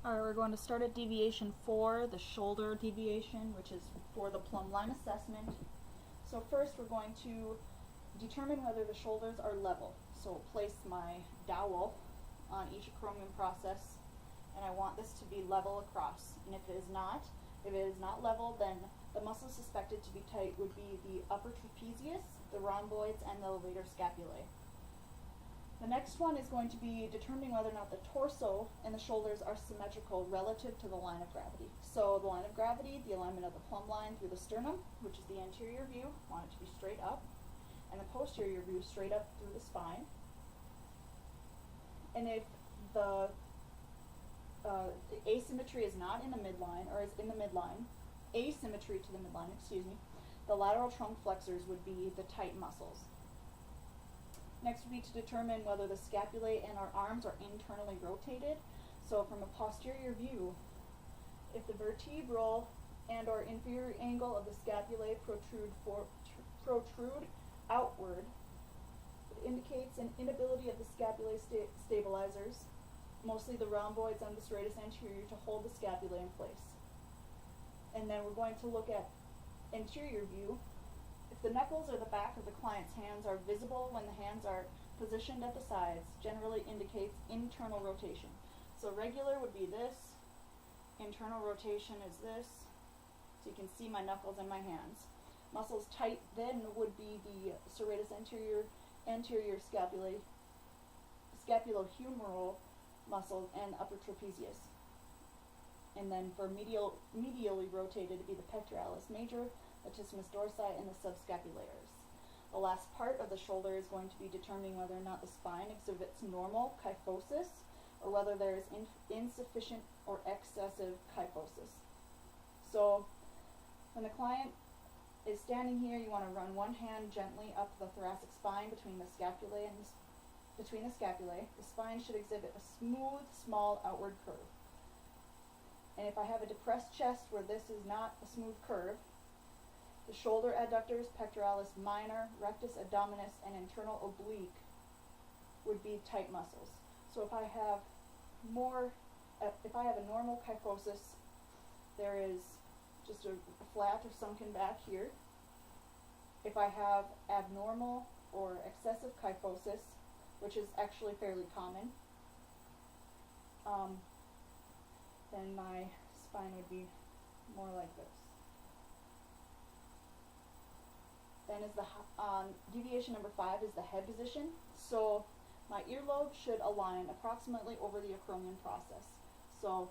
Alright, we're going to start at deviation 4, the shoulder deviation, which is for the plumb line assessment. So first we're going to determine whether the shoulders are level. So place my dowel on each acromion process, and I want this to be level across. And if it is not level, then the muscles suspected to be tight would be the upper trapezius, the rhomboids, and the levator scapulae. The next one is going to be determining whether or not the torso and the shoulders are symmetrical relative to the line of gravity. So the line of gravity, the alignment of the plumb line through the sternum, which is the anterior view, want it to be straight up, and the posterior view straight up through the spine. And if the asymmetry is not in the midline, or is in the midline, asymmetry to the midline, the lateral trunk flexors would be the tight muscles. Next would be to determine whether the scapulae and our arms are internally rotated. So from a posterior view, if the vertebral and or inferior angle of the scapulae protrude outward, it indicates an inability of the scapulae stabilizers, mostly the rhomboids and the serratus anterior, to hold the scapulae in place. And then we're going to look at anterior view. If the knuckles or the back of the client's hands are visible when the hands are positioned at the sides, generally indicates internal rotation. So regular would be this, internal rotation is this, so you can see my knuckles and my hands. Muscles tight then would be the serratus anterior scapulae, scapulohumeral muscles, and upper trapezius. And then for medially rotated, it'd be the pectoralis major, latissimus dorsi, and the subscapularis. The last part of the shoulder is going to be determining whether or not the spine exhibits normal kyphosis or whether there is insufficient or excessive kyphosis. So when the client is standing here, you want to run one hand gently up the thoracic spine between the scapulae and the spine should exhibit a smooth, small outward curve. And if I have a depressed chest where this is not a smooth curve, the shoulder adductors, pectoralis minor, rectus abdominis, and internal oblique would be tight muscles. So if I have a normal kyphosis, there is just a flat or sunken back here. If I have abnormal or excessive kyphosis, which is actually fairly common, then my spine would be more like this. Then is deviation number 5 is the head position. So my earlobe should align approximately over the acromion process. So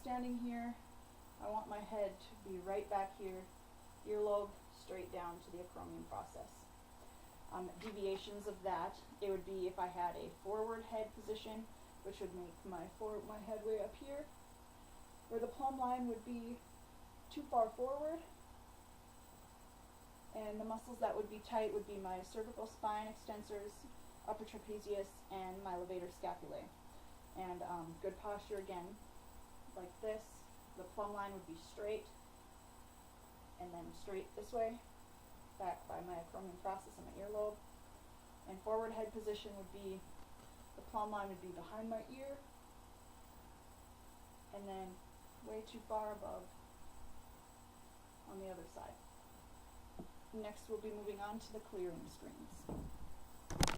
standing here, I want my head to be right back here, earlobe straight down to the acromion process. Deviations of that, it would be if I had a forward head position, which would make my head way up here, where the plumb line would be too far forward. And the muscles that would be tight would be my cervical spine extensors, upper trapezius, and my levator scapulae. And good posture again, like this. The plumb line would be straight, and then straight this way, back by my acromion process and my earlobe. And forward head position would be, the plumb line would be behind my ear, and then way too far above on the other side. Next we'll be moving on to the clearing screens.